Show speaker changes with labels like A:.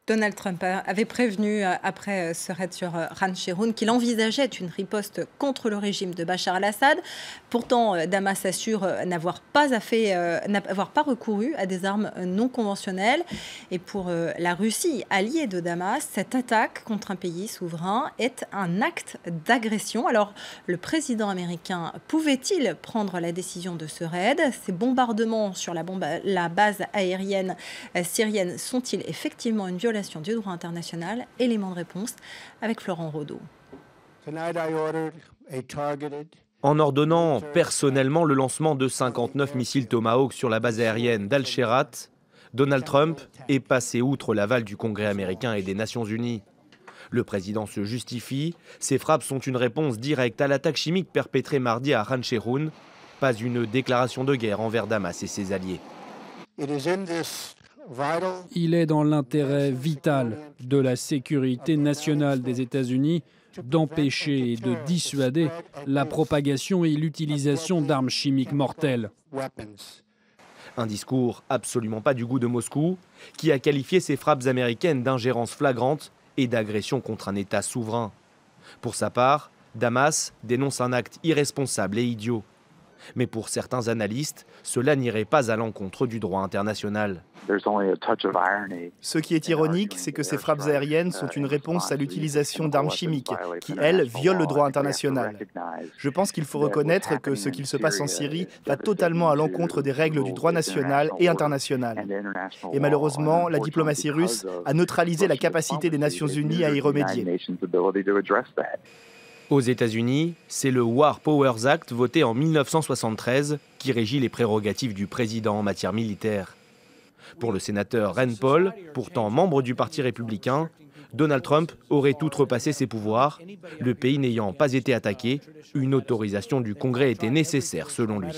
A: Donald Trump avait prévenu après ce raid sur Khan Cheikhoun qu'il envisageait une riposte contre le régime de Bachar al-Assad. Pourtant, Damas assure n'avoir pas recouru à des armes non conventionnelles. Et pour la Russie, alliée de Damas, cette attaque contre un pays souverain est un acte d'agression. Alors, le président américain pouvait-il prendre la décision de ce raid? Ces bombardements sur la base aérienne syrienne sont-ils effectivement une violation du droit international? Élément de réponse avec Florent Rodeau.
B: En ordonnant personnellement le lancement de 59 missiles Tomahawk sur la base aérienne d'Al-Sherat, Donald Trump est passé outre l'aval du Congrès américain et des Nations Unies. Le président se justifie, ces frappes sont une réponse directe à l'attaque chimique perpétrée mardi à Khan Cheikhoun, pas une déclaration de guerre envers Damas et ses alliés.
C: Il est dans l'intérêt vital de la sécurité nationale des États-Unis d'empêcher et de dissuader la propagation et l'utilisation d'armes chimiques mortelles.
B: Un discours absolument pas du goût de Moscou, qui a qualifié ces frappes américaines d'ingérence flagrante et d'agression contre un État souverain. Pour sa part, Damas dénonce un acte irresponsable et idiot. Mais pour certains analystes, cela n'irait pas à l'encontre du droit international.
D: Ce qui est ironique, c'est que ces frappes aériennes sont une réponse à l'utilisation d'armes chimiques, qui, elles, violent le droit international. Je pense qu'il faut reconnaître que ce qu'il se passe en Syrie va totalement à l'encontre des règles du droit national et international. Et malheureusement, la diplomatie russe a neutralisé la capacité des Nations Unies à y remédier.
B: Aux États-Unis, c'est le War Powers Act voté en 1973 qui régit les prérogatives du président en matière militaire. Pour le sénateur Rand Paul, pourtant membre du Parti républicain, Donald Trump aurait outrepassé ses pouvoirs. Le pays n'ayant pas été attaqué, une autorisation du Congrès était nécessaire selon lui.